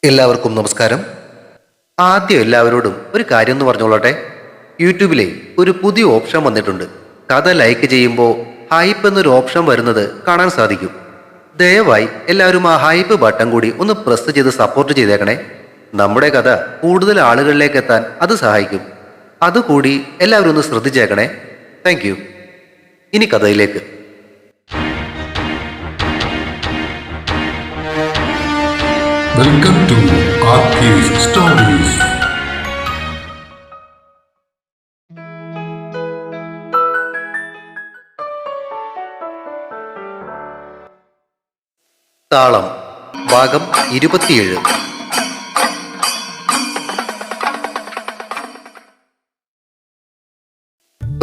എല്ലാവർക്കും നമസ്കാരം. ആദ്യം എല്ലാവരോടും ഒരു കാര്യം എന്ന് പറഞ്ഞോളട്ടെ. യൂട്യൂബിലെ ഒരു പുതിയ ഓപ്ഷൻ വന്നിട്ടുണ്ട്. കഥ ലൈക്ക് ചെയ്യുമ്പോൾ ഹൈപ്പ് എന്നൊരു ഓപ്ഷൻ വരുന്നത് കാണാൻ സാധിക്കും. ദയവായി എല്ലാവരും ആ ഹൈപ്പ് ബട്ടൺ കൂടി ഒന്ന് പ്രസ് ചെയ്ത് സപ്പോർട്ട് ചെയ്തേക്കണേ. നമ്മുടെ കഥ കൂടുതൽ ആളുകളിലേക്ക് എത്താൻ അത് സഹായിക്കും. അതുകൂടി എല്ലാവരും ഒന്ന് ശ്രദ്ധിച്ചേക്കണേ. Thank you. ഇനി കഥയിലേക്ക്. Welcome to RK's Stories. താളം ഭാഗം 27.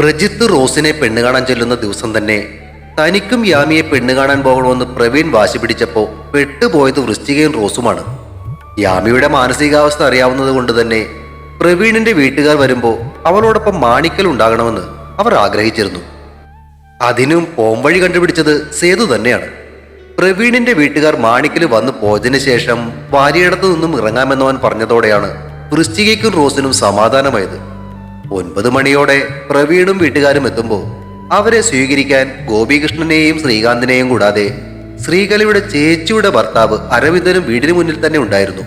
പ്രജിത്ത് റോസിനെ പെണ്ണ് കാണാൻ ചെല്ലുന്ന ദിവസം തന്നെ തനിക്കും യാമിയെ പെണ്ണ് കാണാൻ പോകണമെന്ന് പ്രവീൺ വാശി പിടിച്ചപ്പോൾ പെട്ടുപോയത് വൃശ്ചികയും റോസുമാണ്. യാമിയുടെ മാനസികാവസ്ഥ അറിയാവുന്നത് കൊണ്ട് തന്നെ പ്രവീണിന്റെ വീട്ടുകാർ വരുമ്പോൾ അവളോടൊപ്പം മാണിക്കൽ ഉണ്ടാകണമെന്ന് അവർ ആഗ്രഹിച്ചിരുന്നു. അതിനും പോംവഴി കണ്ടുപിടിച്ചത് സേതു തന്നെയാണ്. പ്രവീണിന്റെ വീട്ടുകാർ മാണിക്കൽ വന്നു പോയതിനു ശേഷം ഭാര്യയിടത്തു നിന്നും ഇറങ്ങാമെന്നവൻ പറഞ്ഞതോടെയാണ് വൃശ്ചികയ്ക്കും റോസിനും സമാധാനമായത്. 9 മണിയോടെ പ്രവീണും വീട്ടുകാരും എത്തുമ്പോൾ അവരെ സ്വീകരിക്കാൻ ഗോപികൃഷ്ണനെയും ശ്രീകാന്തിനെയും കൂടാതെ ശ്രീകലയുടെ ചേച്ചിയുടെ ഭർത്താവ് അരവിന്ദനും വീടിന് മുന്നിൽ തന്നെ ഉണ്ടായിരുന്നു.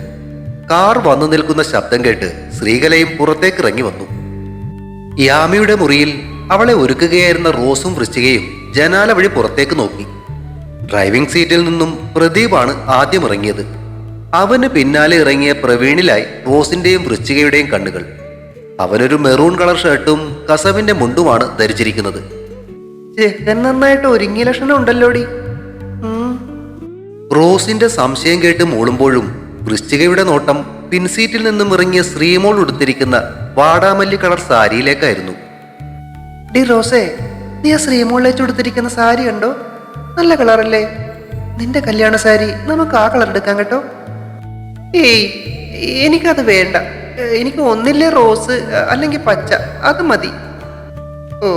കാർ വന്നു നിൽക്കുന്ന ശബ്ദം കേട്ട് ശ്രീകലയും പുറത്തേക്ക് ഇറങ്ങി വന്നു. യാമിയുടെ മുറിയിൽ അവളെ ഒരുക്കുകയായിരുന്ന റോസും വൃശ്ചികയും ജനാല വഴി പുറത്തേക്ക് നോക്കി. ഡ്രൈവിംഗ് സീറ്റിൽ നിന്നും പ്രദീപാണ് ആദ്യം ഇറങ്ങിയത്. അവന് പിന്നാലെ ഇറങ്ങിയ പ്രവീണിലായി റോസിന്റെയും വൃശ്ചികയുടെയും കണ്ണുകൾ. അവനൊരു മെറൂൺ കളർ ഷർട്ടും കസവിന്റെ മുണ്ടുമാണ് ധരിച്ചിരിക്കുന്നത്. നന്നായിട്ട് ഒരുങ്ങിയ ലക്ഷണം ഉണ്ടല്ലോടി. റോസിന്റെ സംശയം കേട്ട് മൂളുമ്പോഴും വൃശ്ചികയുടെ നോട്ടം പിൻസീറ്റിൽ നിന്നും ഇറങ്ങിയ ശ്രീമോൾ ഉടുത്തിരിക്കുന്ന വാടാമല്ലി കളർ സാരിയിലേക്കായിരുന്നു. ഡി റോസേ, നീ ആ ശ്രീമോളിലേക്ക് ഉടുത്തിരിക്കുന്ന സാരി കണ്ടോ? നല്ല കളറല്ലേ? നിന്റെ കല്യാണ സാരി നമുക്ക് ആ കളർ എടുക്കാം കേട്ടോ. ഏയ്, എനിക്കത് വേണ്ട. എനിക്ക് ഒന്നില്ലേ റോസ് അല്ലെങ്കിൽ പച്ച, അത് മതി. ഓ,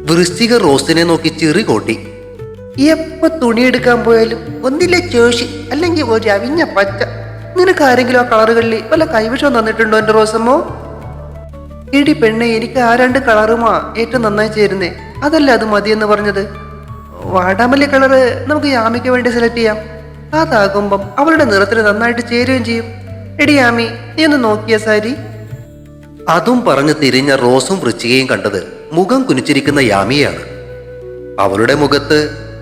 വൃശ്ചിക റോസിനെ നോക്കി ചിറി കോട്ടി. എപ്പോ തുണിയെടുക്കാൻ പോയാലും ഒന്നില്ലേ ചോശി അല്ലെങ്കിൽ ഒരു അവിഞ്ഞ പച്ച. നിനക്ക് ആരെങ്കിലും ആ കളറുകളിൽ വല്ല കൈവിഷം തന്നിട്ടുണ്ടോ എന്റെ റോസമ്മോ? ഇടി പെണ്ണെ, എനിക്ക് ആ 2 കളറുമാ ഏറ്റവും നന്നായി ചേരുന്നേ. അതല്ല അത് മതിയെന്ന് പറഞ്ഞത്. വാടാമല്ലി കളറ് നമുക്ക് യാമിക്ക് വേണ്ടി സെലക്ട് ചെയ്യാം. അതാകുമ്പം അവളുടെ നിറത്തിന് നന്നായിട്ട് ചേരുകയും ചെയ്യും. എടി യാമി, നീ ഒന്ന് നോക്കിയ സാരി. അതും പറഞ്ഞ് തിരിഞ്ഞ റോസും വൃശ്ചികയും കണ്ടത് മുഖം കുനിച്ചിരിക്കുന്ന യാമിയാണ്. അവളുടെ മുഖത്ത്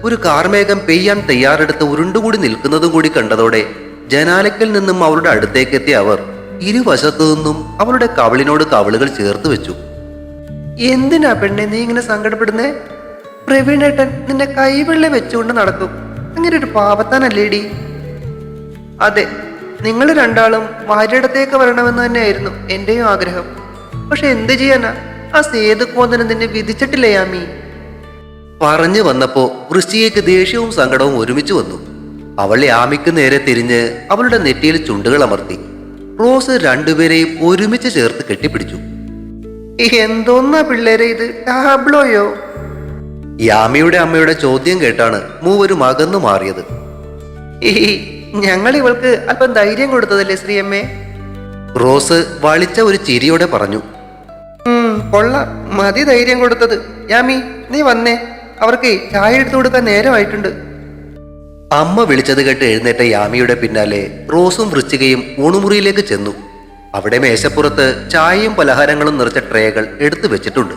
ഒരു കാർമേഘം പെയ്യാൻ തയ്യാറെടുത്ത് ഉരുണ്ടുകൂടി നിൽക്കുന്നതും കൂടി കണ്ടതോടെ ജനാലയ്ക്കൽ നിന്നും അവളുടെ അടുത്തേക്കെത്തിയ അവർ ഇരുവശത്തു നിന്നും അവളുടെ കവിളിനോട് കവിളുകൾ ചേർത്ത് വെച്ചു. എന്തിനാ പെണ്ണെ നീ ഇങ്ങനെ സങ്കടപ്പെടുന്നേ? പ്രവീണേട്ടൻ നിന്നെ കൈവെള്ളെ വെച്ചുകൊണ്ട് നടക്കും. അങ്ങനെ ഒരു പാപത്താനല്ലേടി? അതെ, നിങ്ങൾ രണ്ടാളും ഭാര്യയിടത്തേക്ക് വരണമെന്ന് തന്നെയായിരുന്നു എന്റെയും ആഗ്രഹം. പക്ഷെ എന്ത് ചെയ്യാനാ, ആ സേതുക്കോന്തന് നിന്നെ വിധിച്ചിട്ടില്ലേ യാമി? പറഞ്ഞു വന്നപ്പോ വൃശ്ചികയ്ക്ക് ദേഷ്യവും സങ്കടവും ഒരുമിച്ച് വന്നു. അവൾ യാമിക്ക് നേരെ തിരിഞ്ഞ് അവളുടെ നെറ്റിയിൽ ചുണ്ടുകൾ അമർത്തി. റോസ് രണ്ടുപേരെയും ഒരുമിച്ച് ചേർത്ത് കെട്ടിപ്പിടിച്ചു. എന്തോന്നാ പിള്ളേരെ ഇത്, ടാബ്ലോയോ? യാമിയുടെ അമ്മയുടെ ചോദ്യം കേട്ടാണ് മൂവരും അകന്നു മാറിയത്. ഞങ്ങൾ ഇവൾക്ക് അല്പം ധൈര്യം കൊടുത്തതല്ലേ ശ്രീയമ്മേ? റോസ് വളിച്ച ഒരു ചിരിയോടെ പറഞ്ഞു. കൊള്ളാം, മതി ധൈര്യം കൊടുത്തത്. യാമി, നീ വന്നേ, അവർക്ക് ചായ എടുത്തു കൊടുക്കാൻ നേരമായിട്ടുണ്ട്. അമ്മ വിളിച്ചത് കേട്ട് എഴുന്നേറ്റ യാമിയുടെ പിന്നാലെ റോസും വൃശ്ചികയും ഊണുമുറിയിലേക്ക് ചെന്നു. അവിടെ മേശപ്പുറത്ത് ചായയും പലഹാരങ്ങളും നിറച്ച ട്രേകൾ എടുത്തു വെച്ചിട്ടുണ്ട്.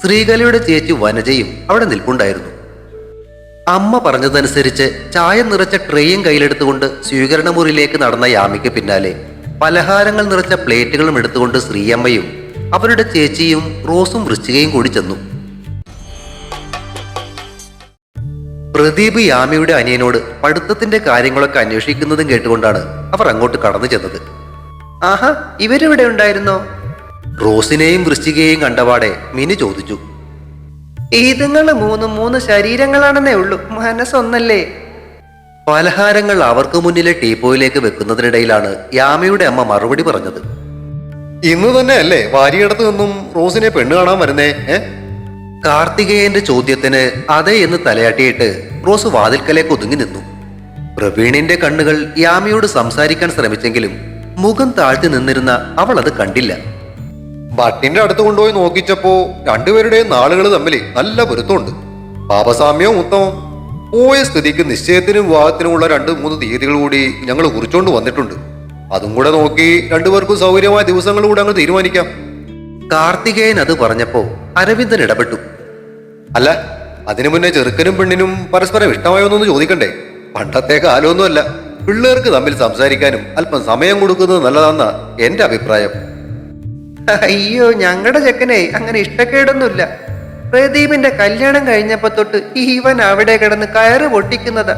ശ്രീകലയുടെ ചേച്ചി വനജയും അവിടെ നിൽപ്പുണ്ടായിരുന്നു. അമ്മ പറഞ്ഞതനുസരിച്ച് ചായ നിറച്ച ട്രേയും കയ്യിലെടുത്തുകൊണ്ട് സ്വീകരണ മുറിയിലേക്ക് നടന്ന യാമിക്ക് പിന്നാലെ പലഹാരങ്ങൾ നിറച്ച പ്ലേറ്റുകളും എടുത്തുകൊണ്ട് ശ്രീയമ്മയും അവരുടെ ചേച്ചിയും റോസും വൃശ്ചികയും കൂടി ചെന്നു. പ്രദീപ് യാമിയുടെ അനിയനോട് പഠിത്തത്തിന്റെ കാര്യങ്ങളൊക്കെ അന്വേഷിക്കുന്നതും കേട്ടുകൊണ്ടാണ് അവർ അങ്ങോട്ട് കടന്നു ചെന്നത്. ആഹാ, ഇവരിവിടെ ഉണ്ടായിരുന്നോ? റോസിനെയും വൃശ്ചികയെയും കണ്ടപാടെ മിനി ചോദിച്ചു. ഇതുങ്ങള് മൂന്ന് ശരീരങ്ങളാണെന്നേ ഉള്ളൂ, മനസ്സൊന്നല്ലേ? പലഹാരങ്ങൾ അവർക്ക് മുന്നിലെ ടീപ്പോയിലേക്ക് വെക്കുന്നതിനിടയിലാണ് യാമിയുടെ അമ്മ മറുപടി പറഞ്ഞത്. ഇന്ന് തന്നെ അല്ലേ ഭാര്യയിടത്ത് നിന്നും റോസിനെ പെണ്ണ് കാണാൻ വരുന്നേ? കാർത്തികേയന്റെ ചോദ്യത്തിന് അതെ എന്ന് തലയാട്ടിയിട്ട് റോസ് വാതിൽക്കലേക്ക് ഒതുങ്ങി നിന്നു. പ്രവീണിന്റെ കണ്ണുകൾ യാമിയോട് സംസാരിക്കാൻ ശ്രമിച്ചെങ്കിലും മുഖം താഴ്ത്തി നിന്നിരുന്ന അവൾ അത് കണ്ടില്ല. ഭട്ടിന്റെ അടുത്ത് കൊണ്ടുപോയി നോക്കിച്ചപ്പോ രണ്ടുപേരുടെയും നാളുകൾ തമ്മിൽ നല്ല പൊരുത്തമുണ്ട്. പാപസാമ്യവും ഉത്തമം. പോയ സ്ഥിതിക്ക് നിശ്ചയത്തിനും വിവാഹത്തിനുമുള്ള 2-3 തീയതികൾ കൂടി ഞങ്ങൾ കുറിച്ചോണ്ട് വന്നിട്ടുണ്ട്. അതും കൂടെ നോക്കി രണ്ടുപേർക്കും സൗകര്യമായ ദിവസങ്ങൾ കൂടെ അങ്ങ് തീരുമാനിക്കാം. കാർത്തികേയൻ അത് പറഞ്ഞപ്പോ അരവിന്ദൻ ഇടപെട്ടു. അല്ല, അതിനു മുന്നേ ചെറുക്കനും പെണ്ണിനും പരസ്പരം ഇഷ്ടമായോന്നൊന്ന് ചോദിക്കണ്ടേ? പണ്ടത്തെ കാലമൊന്നുമല്ല. പിള്ളേർക്ക് തമ്മിൽ സംസാരിക്കാനും അല്പം സമയം കൊടുക്കുന്നത് നല്ലതാന്നാ എന്റെ അഭിപ്രായം. അയ്യോ, ഞങ്ങളുടെ ചെക്കനെ അങ്ങനെ ഇഷ്ടക്കേടൊന്നുമില്ല. പ്രദീപിന്റെ കല്യാണം കഴിഞ്ഞപ്പോ തൊട്ട് ഇവൻ അവിടെ കിടന്ന് കയറ് പൊട്ടിക്കുന്നതാ.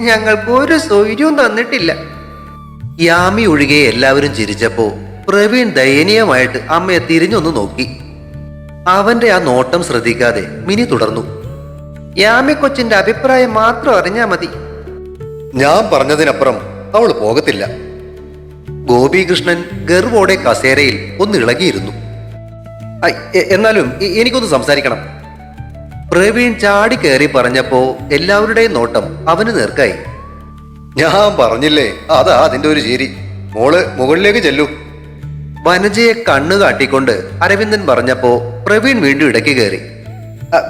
ഞങ്ങൾക്ക് ഒരു സൗകര്യവും തന്നിട്ടില്ല. യാമി ഒഴികെ എല്ലാവരും ചിരിച്ചപ്പോ പ്രവീൺ ദയനീയമായിട്ട് അമ്മയെ തിരിഞ്ഞൊന്ന് നോക്കി. അവന്റെ ആ നോട്ടം ശ്രദ്ധിക്കാതെ മിനി തുടർന്നു. യാമി കൊച്ചിന്റെ അഭിപ്രായം മാത്രം അറിഞ്ഞാ മതി. ഞാൻ പറഞ്ഞതിനപ്പുറം അവൾ പോകത്തില്ല. ഗോപികൃഷ്ണൻ ഗർവോടെ കസേരയിൽ ഒന്ന് ഇളകിയിരുന്നു. എന്നാലും എനിക്കൊന്ന് സംസാരിക്കണം. പ്രവീൺ ചാടി കയറി പറഞ്ഞപ്പോ എല്ലാവരുടെയും നോട്ടം അവന് നേർക്കായി. ഞാൻ പറഞ്ഞില്ലേ, അതാ അതിന്റെ ഒരു ശരി. മോള് മുകളിലേക്ക് ചെല്ലൂ. വനജയെ കണ്ണു കാട്ടിക്കൊണ്ട് അരവിന്ദൻ പറഞ്ഞപ്പോ പ്രവീൺ വീണ്ടും ഇടയ്ക്ക് കയറി.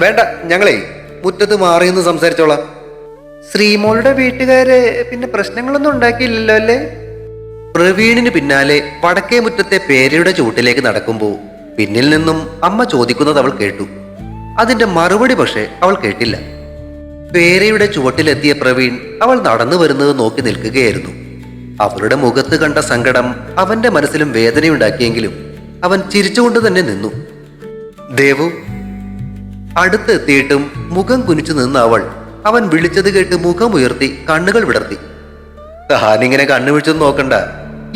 വേണ്ട, ഞങ്ങളെ മുറ്റത്ത് മാറിയെന്ന് സംസാരിച്ചോളാം. ശ്രീമോളുടെ വീട്ടുകാര് പിന്നെ പ്രശ്നങ്ങളൊന്നും ഉണ്ടാക്കിയില്ലല്ലോ അല്ലേ? പ്രവീണിന് പിന്നാലെ വടക്കേ മുറ്റത്തെ പേരയുടെ ചൂട്ടിലേക്ക് നടക്കുമ്പോ പിന്നിൽ നിന്നും അമ്മ ചോദിക്കുന്നത് അവൾ കേട്ടു. അതിന്റെ മറുപടി പക്ഷെ അവൾ കേട്ടില്ല. പേരയുടെ ചുവട്ടിലെത്തിയ പ്രവീൺ അവൾ നടന്നു വരുന്നത് നോക്കി നിൽക്കുകയായിരുന്നു. അവളുടെ മുഖത്ത് കണ്ട സങ്കടം അവന്റെ മനസ്സിലും വേദനയുണ്ടാക്കിയെങ്കിലും അവൻ ചിരിച്ചുകൊണ്ട് തന്നെ നിന്നു. ദേവു. അടുത്തെത്തിയിട്ടും മുഖം കുനിച്ചു നിന്ന അവൻ വിളിച്ചത് കേട്ട് മുഖം ഉയർത്തി കണ്ണുകൾ വിടർത്തി. താനിങ്ങനെ കണ്ണുപിടിച്ചൊന്നും നോക്കണ്ട.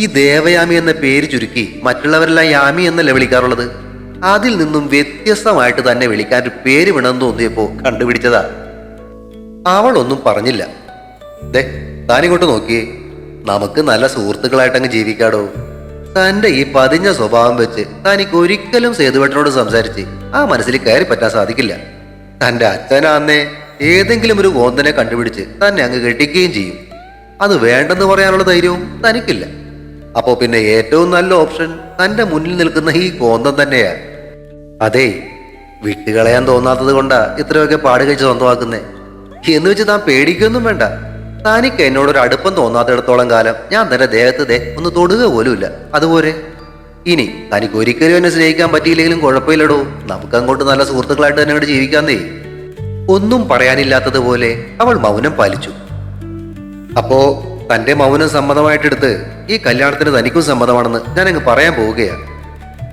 ഈ ദേവയാമി എന്ന പേര് ചുരുക്കി മറ്റുള്ളവരെല്ലാം യാമി എന്നല്ലേ വിളിക്കാറുള്ളത്? അതിൽ നിന്നും വ്യത്യസ്തമായിട്ട് തന്നെ വിളിക്കാൻ ഒരു പേര് വേണമെന്ന് തോന്നിയപ്പോ കണ്ടുപിടിച്ചതാ. അവൾ ഒന്നും പറഞ്ഞില്ല. താനിങ്ങോട്ട് നോക്കിയേ. നമുക്ക് നല്ല സുഹൃത്തുക്കളായിട്ടങ്ങ് ജീവിക്കാടോ. തന്റെ ഈ പതിഞ്ഞ സ്വഭാവം വെച്ച് തനിക്ക് ഒരിക്കലും സേതുവേട്ടനോട് സംസാരിച്ച് ആ മനസ്സിൽ കയറി പറ്റാൻ സാധിക്കില്ല. തന്റെ അച്ഛനാന്നേ ഏതെങ്കിലും ഒരു കോന്തനെ കണ്ടുപിടിച്ച് തന്നെ അങ്ങ് കെട്ടിക്കുകയും ചെയ്യും. അത് വേണ്ടെന്ന് പറയാനുള്ള ധൈര്യവും തനിക്കില്ല. അപ്പോ പിന്നെ ഏറ്റവും നല്ല ഓപ്ഷൻ തന്റെ മുന്നിൽ നിൽക്കുന്ന ഈ കോന്തം തന്നെയാ. അതെ, വിട്ടുകളയാൻ തോന്നാത്തത് കൊണ്ടാ ഇത്രയൊക്കെ പാട് കഴിച്ച് സ്വന്തമാക്കുന്നേ. എന്ന് വെച്ച് താൻ പേടിക്കൊന്നും വേണ്ട. തനിക്ക് എന്നോടൊരു അടുപ്പം തോന്നാത്തിടത്തോളം കാലം ഞാൻ തന്റെ ദേഹത്ത് ഒന്ന് തൊടുക പോലുമില്ല. അതുപോലെ ഇനി തനിക്ക് ഒരിക്കലും എന്നെ സ്നേഹിക്കാൻ പറ്റിയില്ലെങ്കിലും കുഴപ്പമില്ലടോ. നമുക്ക് അങ്ങോട്ട് നല്ല സുഹൃത്തുക്കളായിട്ട് തന്നെ അങ്ങോട്ട് ജീവിക്കാന്നേ. ഒന്നും പറയാനില്ലാത്തതുപോലെ അവൾ മൗനം പാലിച്ചു. അപ്പോ തന്റെ മൗനം സമ്മതമായിട്ടെടുത്ത് ഈ കല്യാണത്തിന് തനിക്കും സമ്മതമാണെന്ന് ഞാൻ അങ്ങ് പറയാൻ പോവുകയാണ്.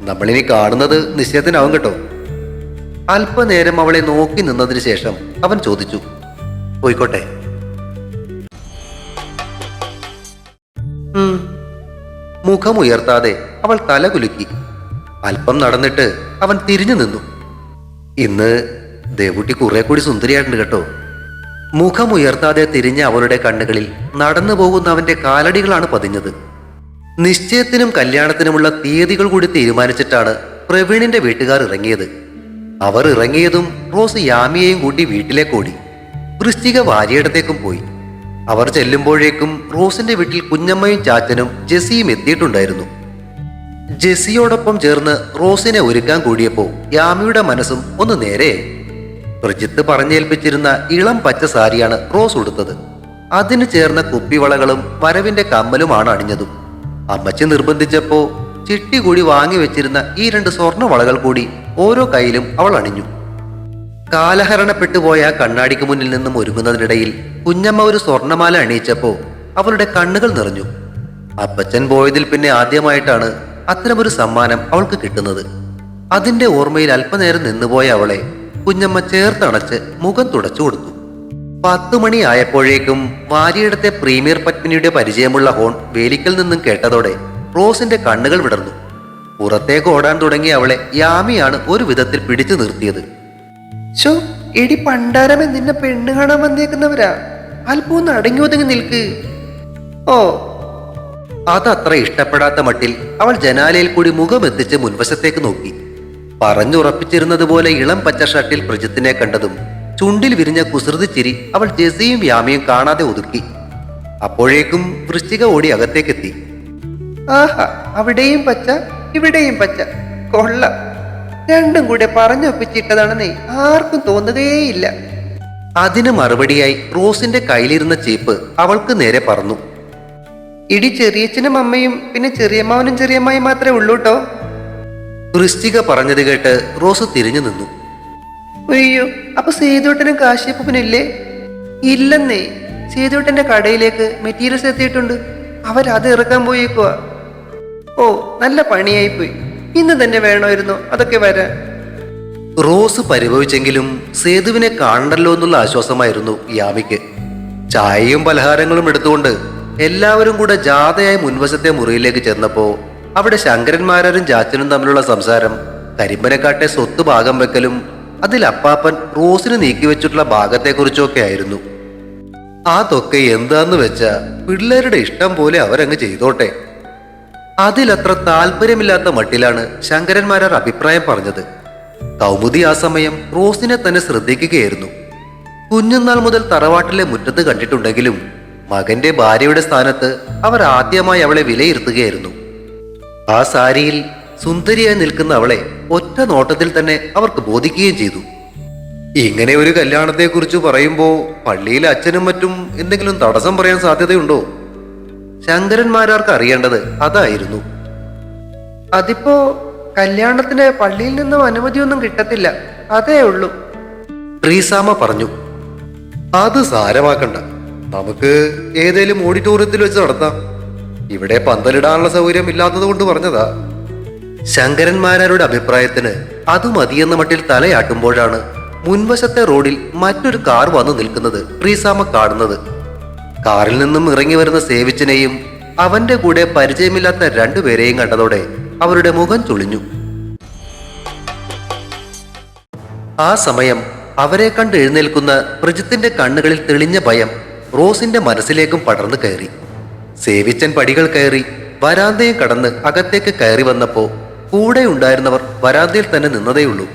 നമ്മളിനി കാണുന്നത് നിശ്ചയത്തിനാവും കേട്ടോ. അല്പനേരം അവളെ നോക്കി നിന്നതിന് ശേഷം അവൻ ചോദിച്ചു, പോയിക്കോട്ടെ? മുഖമുയർത്താതെ അവൾ തല കുലുക്കി. അല്പം നടന്നിട്ട് അവൻ തിരിഞ്ഞു നിന്നു. ഇന്ന് ദേവുട്ടി കുറെ കൂടി സുന്ദരിയായിട്ടുണ്ട് കേട്ടോ. മുഖമുയർത്താതെ തിരിഞ്ഞ അവളുടെ കണ്ണുകളിൽ നടന്നു പോകുന്ന അവന്റെ കാലടികളാണ് പതിഞ്ഞത്. നിശ്ചയത്തിനും കല്യാണത്തിനുമുള്ള തീയതികൾ കൂടി തീരുമാനിച്ചിട്ടാണ് പ്രവീണിന്റെ വീട്ടുകാർ ഇറങ്ങിയത്. അവർ ഇറങ്ങിയതും റോസ് യാമിയെയും കൂട്ടി വീട്ടിലേക്കോടി. വൃശ്ചിക വാരിയിടത്തേക്കും പോയി. അവർ ചെല്ലുമ്പോഴേക്കും റോസിന്റെ വീട്ടിൽ കുഞ്ഞമ്മയും ചാച്ചനും ജെസ്സിയും എത്തിയിട്ടുണ്ടായിരുന്നു. ജെസ്സിയോടൊപ്പം ചേർന്ന് റോസിനെ ഒരുക്കാൻ കൂടിയപ്പോ യാമിയുടെ മനസ്സും ഒന്ന് നേരെ. പ്രജിത്ത് പറഞ്ഞേൽപ്പിച്ചിരുന്ന ഇളം പച്ച സാരിയാണ് റോസ് ഉടുത്തത്. അതിന് ചേർന്ന കുപ്പിവളകളും വരവിന്റെ കമ്മലുമാണ് അണിഞ്ഞതും. അമ്മച്ചി നിർബന്ധിച്ചപ്പോ ചിട്ടി കൂടി വാങ്ങി വെച്ചിരുന്ന ഈ 2 സ്വർണ്ണ വളകൾ കൂടി ഓരോ കയ്യിലും അവൾ അണിഞ്ഞു. കാലഹരണപ്പെട്ടുപോയ കണ്ണാടിക്ക് മുന്നിൽ നിന്നും ഒരുങ്ങുന്നതിനിടയിൽ കുഞ്ഞമ്മ ഒരു സ്വർണ്ണമാല അണിയിച്ചപ്പോ അവളുടെ കണ്ണുകൾ നിറഞ്ഞു. അപ്പച്ചൻ പോയതിൽ പിന്നെ ആദ്യമായിട്ടാണ് അത്തരമൊരു സമ്മാനം അവൾക്ക് കിട്ടുന്നത്. അതിന്റെ ഓർമ്മയിൽ അല്പനേരം നിന്നുപോയ അവളെ കുഞ്ഞമ്മ ചേർത്തണച്ച് മുഖം തുടച്ചു കൊടുത്തു. 10 മണി ആയപ്പോഴേക്കും വാരിയിടത്തെ പ്രീമിയർ പത്മിനിയുടെ പരിചയമുള്ള ഹോൺ വേലിക്കൽ നിന്നും കേട്ടതോടെ റോസിന്റെ കണ്ണുകൾ വിടർന്നു. പുറത്തേക്ക് ഓടാൻ തുടങ്ങിയ അവളെ യാമിയാണ് ഒരു വിധത്തിൽ പിടിച്ചു നിർത്തിയത്. ഷോ, എടി പണ്ടാരമേ, നിന്നെ പെണ്ണ് കാണാൻ വന്നേക്കുന്നവരാ. അല്പം ഒന്ന് അടങ്ങി ഒതുങ്ങി നിൽക്ക്. ഓ. അതത്ര ഇഷ്ടപ്പെടാത്ത മട്ടിൽ അവൾ ജനാലയിൽ കൂടി മുഖമെത്തിച്ച് മുൻവശത്തേക്ക് നോക്കി. പറഞ്ഞുറപ്പിച്ചിരുന്നത് പോലെ ഇളം പച്ച ഷർട്ടിൽ പ്രജിത്തിനെ കണ്ടതും ചുണ്ടിൽ വിരിഞ്ഞ കുസൃതി ചിരി അവൾ ജെസ്സിയും യാമിയും കാണാതെ ഒതുക്കി. അപ്പോഴേക്കും വൃശ്ചിക ഓടി അകത്തേക്കെത്തി. ആഹാ, അവിടെയും പച്ച ഇവിടെയും പച്ച, കൊള്ള. രണ്ടും കൂടെ പറഞ്ഞൊപ്പിച്ചിട്ടതാണെന്നേ ആർക്കും തോന്നുകയേയില്ല. അതിന് മറുപടിയായി റോസിന്റെ കയ്യിലിരുന്ന ചീപ്പ് അവൾക്ക് നേരെ പറന്നു. ഇടി ചെറിയച്ഛനും അമ്മയും പിന്നെ ചെറിയമ്മാവനും ചെറിയമ്മായും മാത്രമേ ഉള്ളൂ കേട്ടോ. വൃശ്ചിക പറഞ്ഞത് കേട്ട് റോസ് തിരിഞ്ഞു നിന്നു. അയ്യോ, അപ്പൊ സേതുട്ടനും കാശ്യപ്പനും ഇല്ലെന്നേ. സേതുട്ടന്റെ കടയിലേക്ക് മെറ്റീരിയൽസ് എത്തിയിട്ടുണ്ട്. അവരത് ഇറക്കാൻ പോയേക്കുവാ. ഓ, നല്ല പണിയായിപ്പോയി. ഇന്ന് തന്നെ വേണമായിരുന്നു അതൊക്കെ വരാൻ. റോസ് പരിഭവിച്ചെങ്കിലും സേതുവിനെ കാണണ്ടല്ലോ എന്നുള്ള ആശ്വാസമായിരുന്നു യാമിക്ക്. ചായയും പലഹാരങ്ങളും എടുത്തുകൊണ്ട് എല്ലാവരും കൂടെ ജാഥയായി മുൻവശത്തെ മുറിയിലേക്ക് ചെന്നപ്പോ അവിടെ ശങ്കരന്മാരും ചാച്ചനും തമ്മിലുള്ള സംസാരം കരിമ്പനക്കാട്ടെ സ്വത്ത് ഭാഗം വെക്കലും അതിൽ അപ്പാപ്പൻ റോസിന് നീക്കിവെച്ചിട്ടുള്ള ഭാഗത്തെക്കുറിച്ചൊക്കെ ആയിരുന്നു. അതൊക്കെ എന്താന്ന് വെച്ചാ പിള്ളേരുടെ ഇഷ്ടം പോലെ അവരങ്ങ് ചെയ്തോട്ടെ. അതിലത്ര താല്പര്യമില്ലാത്ത മട്ടിലാണ് ശങ്കരന്മാരാർ അഭിപ്രായം പറഞ്ഞത്. കൗമുദി ആ സമയം റോസിനെ തന്നെ ശ്രദ്ധിക്കുകയായിരുന്നു. കുഞ്ഞുനാൾ മുതൽ തറവാട്ടിലെ മുറ്റത്ത് കണ്ടിട്ടുണ്ടെങ്കിലും മകന്റെ ഭാര്യയുടെ സ്ഥാനത്ത് അവർ ആദ്യമായി അവളെ വിലയിരുത്തുകയായിരുന്നു. ആ സാരിയിൽ സുന്ദരിയായി നിൽക്കുന്ന അവളെ ഒറ്റ നോട്ടത്തിൽ തന്നെ അവർക്ക് ബോധിക്കുകയും ചെയ്തു. ഇങ്ങനെ ഒരു കല്യാണത്തെക്കുറിച്ച് പറയുമ്പോ പള്ളിയിലെ അച്ഛനും മറ്റും എന്തെങ്കിലും തടസ്സം പറയാൻ സാധ്യതയുണ്ടോ? ശങ്കരന്മാരാർക്ക് അറിയേണ്ടത് അതായിരുന്നു. അതിപ്പോ കല്യാണത്തിന് പള്ളിയിൽ നിന്നും അനുമതിയൊന്നും കിട്ടത്തില്ല, അതേ ഉള്ളൂ. ട്രീസാമ പറഞ്ഞു. അത് സാരമാക്കണ്ട, നമുക്ക് ഏതേലും ഓഡിറ്റോറിയത്തിൽ വെച്ച് നടത്താം. ഇവിടെ പന്തലിടാനുള്ള സൗകര്യം ഇല്ലാത്തത് കൊണ്ട് പറഞ്ഞതാ. ശങ്കരന്മാരാരുടെ അഭിപ്രായത്തിന് അത് മതിയെന്ന മട്ടിൽ തലയാട്ടുമ്പോഴാണ് മുൻവശത്തെ റോഡിൽ മറ്റൊരു കാർ വന്നു നിൽക്കുന്നത് ട്രീസാമ കാണുന്നത്. കാറിൽ നിന്നും ഇറങ്ങി വരുന്ന സേവിച്ചനെയും അവന്റെ കൂടെ പരിചയമില്ലാത്ത രണ്ടുപേരെയും കണ്ടതോടെ അവരുടെ മുഖം ചുളിഞ്ഞു. ആ സമയം അവരെ കണ്ട് എഴുന്നേൽക്കുന്ന പ്രജിത്തിന്റെ കണ്ണുകളിൽ തെളിഞ്ഞ ഭയം റോസിന്റെ മനസ്സിലേക്കും പടർന്നു കയറി. സേവിച്ചൻ പടികൾ കയറി വരാന്തയും കടന്ന് അകത്തേക്ക് കയറി വന്നപ്പോ കൂടെ ഉണ്ടായിരുന്നവർ വരാന്തയിൽ തന്നെ നിന്നതേയുള്ളൂ.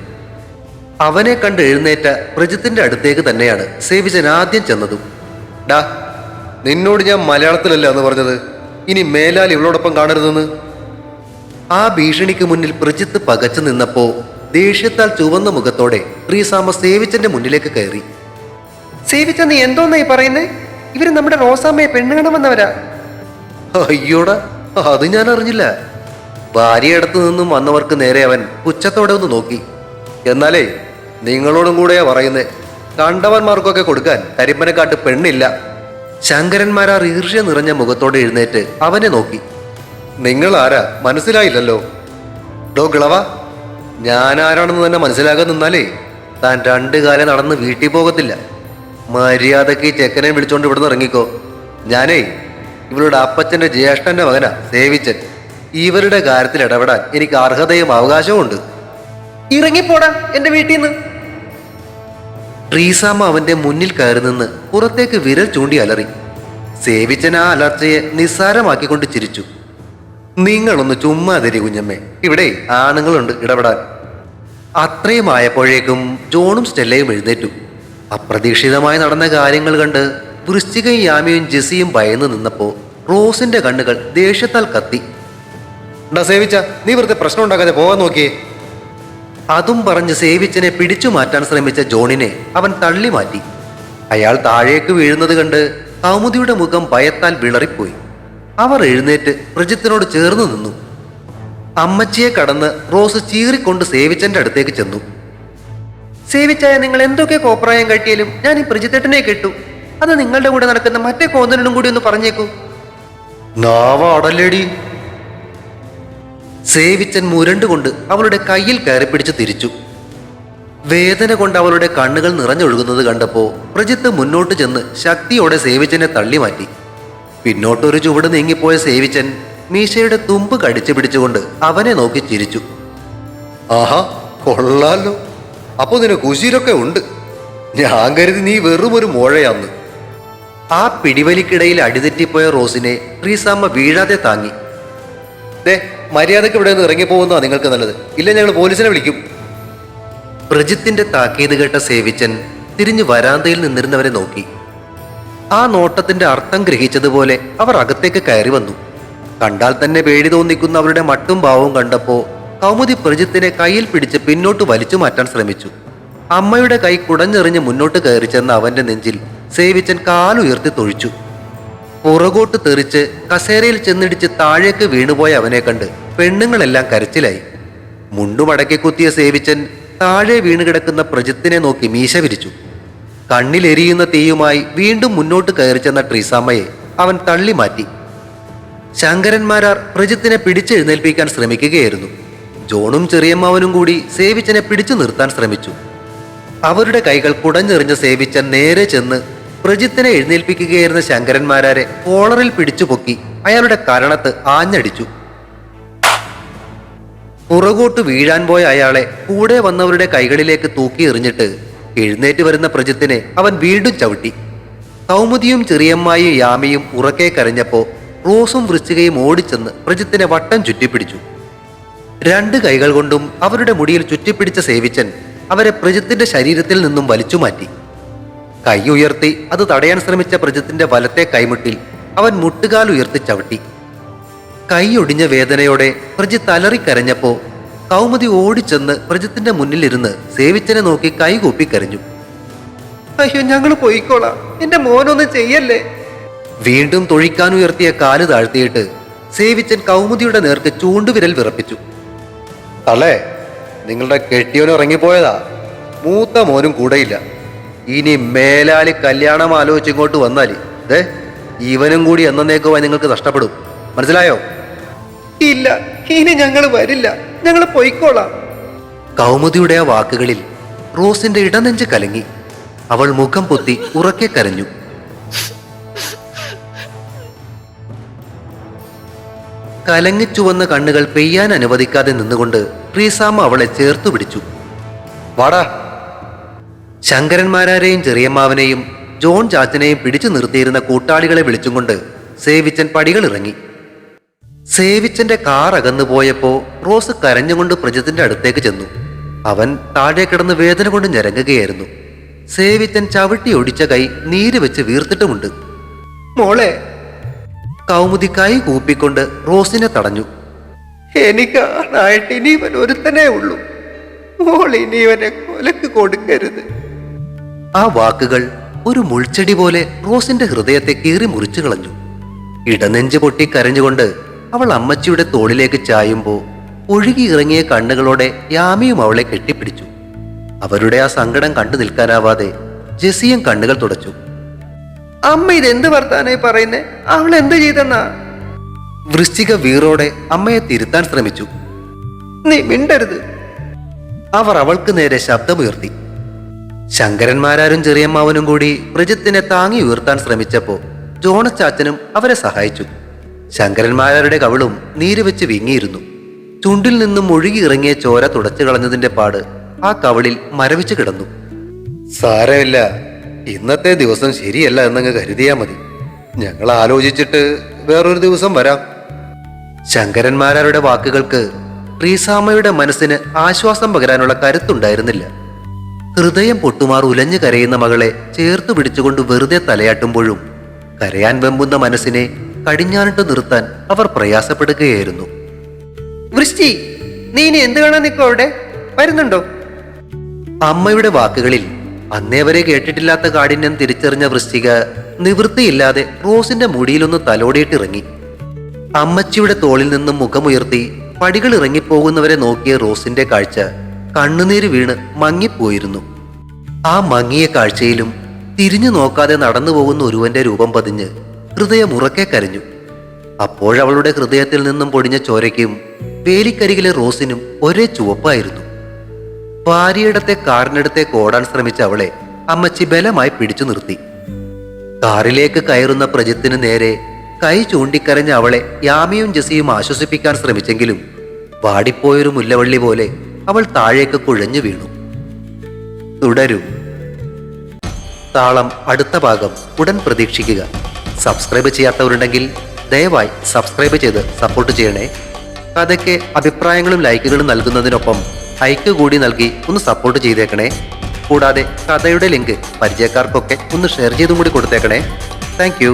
അവനെ കണ്ട് എഴുന്നേറ്റ പ്രജിത്തിന്റെ അടുത്തേക്ക് തന്നെയാണ് സേവിച്ചൻ ആദ്യം ചെന്നതും. ഡാ, നിന്നോട് ഞാൻ മലയാളത്തിലല്ല എന്ന് പറഞ്ഞത്, ഇനി മേലാൽ ഇവളോടൊപ്പം കാണരുതെന്ന്. ആ ഭീഷണിക്ക് മുന്നിൽ പ്രജിത്ത് പകച്ചു നിന്നപ്പോ ദേഷ്യത്താൽ ചുവന്ന മുഖത്തോടെ ട്രീസാമ സേവിച്ചന്റെ മുന്നിലേക്ക് കയറി. സേവിച്ച, നീ എന്തോന്നായി പറയുന്നേ? ഇവര് നമ്മുടെ റോസാമ്മയെ പെണ്ണ് കാണുമെന്നവരാ. അയ്യോടാ, അത് ഞാൻ അറിഞ്ഞില്ല. ഭാര്യയടുത്ത് നിന്നും വന്നവർക്ക് നേരെ അവൻ പുച്ഛത്തോടെ ഒന്ന് നോക്കി. എന്നാലേ നിങ്ങളോടും കൂടെയാ പറയുന്നേ, കണ്ടവന്മാർക്കൊക്കെ കൊടുക്കാൻ കരിമ്പനക്കാട്ട് പെണ്ണില്ല. ശങ്കരന്മാരാർ ഈർഷ്യ നിറഞ്ഞ മുഖത്തോടെ എഴുന്നേറ്റ് അവനെ നോക്കി. നിങ്ങൾ ആരാ മനസ്സിലായില്ലല്ലോ. ഡോ കിളവ, ഞാൻ ആരാണെന്ന് തന്നെ മനസ്സിലാകാൻ നിന്നാലേ താൻ രണ്ടു കാലം നടന്ന് വീട്ടിൽ പോകത്തില്ല. മര്യാദക്ക് ചെക്കനെ വിളിച്ചോണ്ട് ഇവിടുന്ന് ഇറങ്ങിക്കോ. ഞാനേ ഇവളുടെ അപ്പച്ചന്റെ ജ്യേഷ്ഠന്റെ മകനാ സേവിച്ചൻ. ഇവരുടെ കാര്യത്തിൽ ഇടപെടാൻ എനിക്ക് അർഹതയും അവകാശവും ഉണ്ട്. ഇറങ്ങിപ്പോടാ എന്റെ വീട്ടിൽ നിന്ന്. ട്രീസാമ്മ അവന്റെ മുന്നിൽ കയറി നിന്ന് പുറത്തേക്ക് വിരൽ ചൂണ്ടി അലറി. സേവിച്ചൻ ആ അലർച്ചയെ നിസ്സാരമാക്കിക്കൊണ്ട് ചിരിച്ചു. നിങ്ങളൊന്ന് ചുമ്മാതിരി കുഞ്ഞമ്മേ, ഇവിടെ ആണുങ്ങളുണ്ട് ഇടപെടാൻ. അത്രയും ആയപ്പോഴേക്കും ജോണും സ്റ്റെല്ലയും എഴുന്നേറ്റു. അപ്രതീക്ഷിതമായി നടന്ന കാര്യങ്ങൾ കണ്ട് വൃശ്ചികയും യാമിയും ജെസിയും ഭയന്ന് നിന്നപ്പോ റോസിന്റെ കണ്ണുകൾ ദേഷ്യത്താൽ കത്തി. ഡാ സേവിച്ച, നീ വെറുതെ പ്രശ്നം ഉണ്ടാക്കാതെ പോകാൻ നോക്കിയേ. അതും പറഞ്ഞ് സേവിച്ചനെ പിടിച്ചു മാറ്റാൻ ശ്രമിച്ച ജോണിനെ അവൻ തള്ളി മാറ്റി. അയാൾ താഴേക്ക് വീഴുന്നത് കണ്ട് കൗമുദിയുടെ മുഖം ഭയത്താൽ വിളറിപ്പോയി. അവർ എഴുന്നേറ്റ് പ്രജിത്തിനോട് ചേർന്ന് നിന്നു. അമ്മച്ചിയെ കടന്ന് റോസ് ചീറിക്കൊണ്ട് സേവിച്ചന്റെ അടുത്തേക്ക് ചെന്നു. സേവിച്ചായ, നിങ്ങൾ എന്തൊക്കെ കോപ്രായം കട്ടിയാലും ഞാൻ ഈ പ്രജിത്തേട്ടനെ കെട്ടു. അത് നിങ്ങളുടെ കൂടെ നടക്കുന്ന മറ്റേ കോന്തനും കൂടി ഒന്ന് പറഞ്ഞേക്കൂ. നാവാടല്ലേടി. സേവിച്ചൻ മുരണ്ടുകൊണ്ട് അവളുടെ കയ്യിൽ കയറിപ്പിടിച്ച് തിരിച്ചു. വേദന കൊണ്ട് അവളുടെ കണ്ണുകൾ നിറഞ്ഞൊഴുകുന്നത് കണ്ടപ്പോ പ്രജിത്ത് മുന്നോട്ട് ചെന്ന് ശക്തിയോടെ സേവിച്ചനെ തള്ളി മാറ്റി. പിന്നോട്ടൊരു ചുവട് നീങ്ങിപ്പോയ സേവിച്ചൻ മീശയുടെ തുമ്പ് കടിച്ചു പിടിച്ചുകൊണ്ട് അവനെ നോക്കി ചിരിച്ചു. ആഹാ, കൊള്ളാലോ. അപ്പൊ നിനക്ക് കുശീരൊക്കെ ഉണ്ട്. ഞാൻ കരുതി നീ വെറും ഒരു മോഴയാന്ന്. ആ പിടിവലിക്കിടയിൽ അടിതെറ്റിപ്പോയ റോസിനെ ട്രീസാമ്മ വീഴാതെ താങ്ങി. ദേ, മര്യാദക്ക് ഇവിടെ നിന്ന് ഇറങ്ങിപ്പോകുന്നതാ നിങ്ങൾക്ക് നല്ലത്, ഇല്ല ഞങ്ങൾ പോലീസിനെ വിളിക്കും. പ്രജിത്തിന്റെ താക്കീത് കേട്ട സേവിച്ചൻ തിരിഞ്ഞു വരാന്തയിൽ നിന്നിരുന്നവരെ നോക്കി. ആ നോട്ടത്തിന്റെ അർത്ഥം ഗ്രഹിച്ചതുപോലെ അവർ അകത്തേക്ക് കയറി വന്നു. കണ്ടാൽ തന്നെ പേടി തോന്നിക്കുന്ന അവരുടെ മട്ടും ഭാവവും കണ്ടപ്പോ കൗമുദി പ്രജിത്തിനെ കയ്യിൽ പിടിച്ച് പിന്നോട്ട് വലിച്ചു മാറ്റാൻ ശ്രമിച്ചു. അമ്മയുടെ കൈ കുടഞ്ഞെറിഞ്ഞ് മുന്നോട്ട് കയറി ചെന്ന അവന്റെ നെഞ്ചിൽ സേവിച്ചൻ കാലുയർത്തി തൊഴിച്ചു. പുറകോട്ട് തെറിച്ച് കസേരയിൽ ചെന്നിടിച്ച് താഴേക്ക് വീണുപോയ അവനെ കണ്ട് പെണ്ണുങ്ങളെല്ലാം കരച്ചിലായി. മുണ്ടുമടക്കി കുത്തിയ സേവിച്ചൻ താഴെ വീണ് കിടക്കുന്ന പ്രജിത്തിനെ നോക്കി മീശ വിരിച്ചു. കണ്ണിലെരിയുന്ന തീയുമായി വീണ്ടും മുന്നോട്ട് കയറി ചെന്ന ട്രീസാമ്മയെ അവൻ തള്ളി മാറ്റി. ശങ്കരന്മാരാർ പ്രജിത്തിനെ പിടിച്ചെഴുന്നേൽപ്പിക്കാൻ ശ്രമിക്കുകയായിരുന്നു. ജോണും ചെറിയമ്മാവനും കൂടി സേവിച്ചനെ പിടിച്ചു നിർത്താൻ ശ്രമിച്ചു. അവരുടെ കൈകൾ കുടഞ്ഞെറിഞ്ഞ സേവിച്ചൻ നേരെ ചെന്ന് പ്രജിത്തിനെ എഴുന്നേൽപ്പിക്കുകയായിരുന്ന ശങ്കരന്മാരാരെ കോളറിൽ പിടിച്ചു പൊക്കി അയാളുടെ കരണത്ത് ആഞ്ഞടിച്ചു. പുറകോട്ട് വീഴാൻ പോയ അയാളെ കൂടെ വന്നവരുടെ കൈകളിലേക്ക് തൂക്കി എറിഞ്ഞിട്ട് എഴുന്നേറ്റ് വരുന്ന പ്രജിത്തിനെ അവൻ വീണ്ടും ചവിട്ടി. കൗമുദിയും ചെറിയമ്മായും യാമിയും ഉറക്കെ കരഞ്ഞപ്പോ റോസും വൃശ്ചികയും ഓടിച്ചെന്ന് പ്രജിത്തിനെ വട്ടം ചുറ്റിപ്പിടിച്ചു. രണ്ട് കൈകൾ കൊണ്ടും അവരുടെ മുടിയിൽ ചുറ്റിപ്പിടിച്ച സേവിച്ചൻ അവരെ പ്രജിത്തിന്റെ ശരീരത്തിൽ നിന്നും വലിച്ചു മാറ്റി. കൈ ഉയർത്തി അത് തടയാൻ ശ്രമിച്ച പ്രജിത്തിന്റെ വലത്തെ കൈമുട്ടിൽ അവൻ മുട്ടുകാൽ ഉയർത്തി ചവിട്ടി. കൈ ഒടിഞ്ഞ വേദനയോടെ പ്രജിത്ത് അലറിക്കരഞ്ഞപ്പോ കൗമുദി ഓടിച്ചെന്ന് പ്രജിത്തിന്റെ മുന്നിലിരുന്ന് സേവിച്ചനെ നോക്കി കൈകൂപ്പി കരഞ്ഞു. അയ്യോ, ഞങ്ങൾ പോയിക്കോളാം, എന്റെ മോനൊന്നും ചെയ്യല്ലേ. വീണ്ടും തൊഴിക്കാനുയർത്തിയ കാല് താഴ്ത്തിയിട്ട് സേവിച്ചൻ കൗമുദിയുടെ നേർക്ക് ചൂണ്ടുവിരൽ വിറപ്പിച്ചു. തള്ളേ, നിങ്ങളുടെ കെട്ടിയോനും ഇറങ്ങിപ്പോയതാ. മൂത്ത മോനും കൂടെയില്ല. ഇനി മേലാലി കല്യാണം ആലോചിച്ച് ഇങ്ങോട്ട് വന്നാല് ഇവനും കൂടി എന്നേക്കുവായി നിങ്ങൾക്ക് നഷ്ടപ്പെടും. മനസ്സിലായോ? ഇല്ല, ഇനി ഞങ്ങൾ വരില്ല, ഞങ്ങൾ പൊയ്ക്കോളാം. കൗമുദിയുടെ ആ വാക്കുകളിൽ റോസിന്റെ ഇടനെഞ്ച് കലങ്ങി. അവൾ മുഖം പൊത്തി ഉറക്കെ കരഞ്ഞു. കലങ്ങിച്ചുവന്ന കണ്ണുകൾ പെയ്യാൻ അനുവദിക്കാതെ നിന്നുകൊണ്ട് ട്രീസാമ്മ അവളെ ചേർത്തു പിടിച്ചു. വാടാ. ശങ്കരന്മാരാരെയും ചെറിയമ്മാവനെയും ജോൺ ചാച്ചനെയും പിടിച്ചു നിർത്തിയിരുന്ന കൂട്ടാളികളെ വിളിച്ചും കൊണ്ട് സേവിച്ചൻ പടികൾ ഇറങ്ങി. സേവിച്ചന്റെ കാർ അകന്നു പോയപ്പോ റോസ് കരഞ്ഞുകൊണ്ട് പ്രജിത്തിന്റെ അടുത്തേക്ക് ചെന്നു. അവൻ താഴെ കിടന്ന് വേദന കൊണ്ട് ഞരങ്ങുകയായിരുന്നു. സേവിച്ചൻ ചവിട്ടി ഒടിച്ച കൈ നീര് വെച്ച് വീർത്തിട്ടുമുണ്ട്. മോളെ, കൗമുദി കൈ കൂപ്പിക്കൊണ്ട് റോസിനെ തടഞ്ഞു. എനിക്കാണായിട്ട് ഇനി ഇവൻ ഒരുത്തനേ ഉള്ളൂ. മോൾ ഇനി ഇവനെ കൊലക്ക് കൊടുക്കരുത്. ആ വാക്കുകൾ ഒരു മുൾച്ചെടി പോലെ റോസിന്റെ ഹൃദയത്തെ കീറി മുറിച്ചു കളഞ്ഞു. ഇടനെഞ്ച് പൊട്ടി കരഞ്ഞുകൊണ്ട് അവൾ അമ്മച്ചിയുടെ തോളിലേക്ക് ചായുമ്പോ ഒഴുകി ഇറങ്ങിയ കണ്ണുകളോടെ യാമിയും അവളെ കെട്ടിപ്പിടിച്ചു. അവരുടെ ആ സങ്കടം കണ്ടു നിൽക്കാനാവാതെ ജെസിയും കണ്ണുകൾ തുടച്ചു. അമ്മ ഇതെന്ത് വർത്താനായി പറയുന്നേ? അവൾ എന്ത് ചെയ്തെന്നാ? വൃശ്ചിക വീറോടെ അമ്മയെ തിരുത്താൻ ശ്രമിച്ചു. നീ മിണ്ടരുത്. അവർ അവൾക്ക് നേരെ ശബ്ദമുയർത്തി. ശങ്കരന്മാരാരും ചെറിയമ്മാവനും കൂടി പ്രജിത്തിനെ താങ്ങി ഉയർത്താൻ ശ്രമിച്ചപ്പോ ജോണച്ചാച്ചനും അവരെ സഹായിച്ചു. ശങ്കരന്മാരുടെ കവിളും നീര് വെച്ച് വിങ്ങിയിരുന്നു. ചുണ്ടിൽ നിന്നും ഒഴുകി ഇറങ്ങിയ ചോര തുടച്ചു കളഞ്ഞതിന്റെ പാട് ആ കവിളിൽ മരവിച്ചു കിടന്നു. സാരമില്ല, ഇന്നത്തെ ദിവസം ശരിയല്ല എന്നങ്ങ് കരുതിയാ മതി. ഞങ്ങൾ ആലോചിച്ചിട്ട് വേറൊരു ദിവസം വരാം. ശങ്കരന്മാരുടെ വാക്കുകൾക്ക് ട്രീസാമ്മയുടെ മനസ്സിന് ആശ്വാസം പകരാനുള്ള കരുത്തുണ്ടായിരുന്നില്ല. ഹൃദയം പൊട്ടുമാർ ഉലഞ്ഞു കരയുന്ന മകളെ ചേർത്തു പിടിച്ചുകൊണ്ട് വെറുതെ തലയാട്ടുമ്പോഴും കരയാൻ വെമ്പുന്ന മനസ്സിനെ കടിഞ്ഞാനിട്ട് നിർത്താൻ അവർ പ്രയാസപ്പെടുകയായിരുന്നു. വൃഷ്ടി, നീ ഇനി എന്ത് കാണാൻ നിൽക്കോ? അവിടെ വരുന്നുണ്ടോ? അമ്മയുടെ വാക്കുകളിൽ അന്നേ വരെ കേട്ടിട്ടില്ലാത്ത കാഠിന്യം തിരിച്ചറിഞ്ഞ വൃശ്ചിക നിവൃത്തിയില്ലാതെ റോസിന്റെ മുടിയിലൊന്ന് തലോടിയിട്ടിറങ്ങി. അമ്മച്ചിയുടെ തോളിൽ നിന്നും മുഖമുയർത്തി പടികൾ ഇറങ്ങിപ്പോകുന്നവരെ നോക്കിയ റോസിന്റെ കാഴ്ച കണ്ണുനീര് വീണ് മങ്ങിപ്പോയിരുന്നു. ആ മങ്ങിയ കാഴ്ചയിലും തിരിഞ്ഞു നോക്കാതെ നടന്നു പോകുന്ന ഒരുവന്റെ രൂപം പതിഞ്ഞ് ഹൃദയം ഉറക്കെ കരഞ്ഞു. അപ്പോഴവളുടെ ഹൃദയത്തിൽ നിന്നും പൊടിഞ്ഞ ചോരയ്ക്കും വേലിക്കരികിലെ റോസിനും ഒരേ ചുവപ്പായിരുന്നു. ഭാര്യയിടത്തെ കാറിനടുത്തേക്ക് ഓടാൻ ശ്രമിച്ച അവളെ അമ്മച്ചി ബലമായി പിടിച്ചു നിർത്തി. കാറിലേക്ക് കയറുന്ന പ്രജിത്തിന് നേരെ കൈ ചൂണ്ടിക്കരഞ്ഞ അവളെ യാമിയും ജെസിയും ആശ്വസിപ്പിക്കാൻ ശ്രമിച്ചെങ്കിലും വാടിപ്പോയൊരു മുല്ലവള്ളി പോലെ അവൾ താഴേക്ക് കുഴഞ്ഞു വീണു. തുടരും. താളം അടുത്ത ഭാഗം ഉടൻ പ്രതീക്ഷിക്കുക. സബ്സ്ക്രൈബ് ചെയ്യാത്തവരുണ്ടെങ്കിൽ ദയവായി സബ്സ്ക്രൈബ് ചെയ്ത് സപ്പോർട്ട് ചെയ്യണേ. കഥയ്ക്ക് അഭിപ്രായങ്ങളും ലൈക്കുകളും നൽകുന്നതിനൊപ്പം ലൈക്ക് കൂടി നൽകി ഒന്ന് സപ്പോർട്ട് ചെയ്തേക്കണേ. കൂടാതെ കഥയുടെ ലിങ്ക് പരിചയക്കാർക്കൊക്കെ ഒന്ന് ഷെയർ ചെയ്തും കൂടി കൊടുത്തേക്കണേ. Thank you.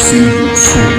See you soon.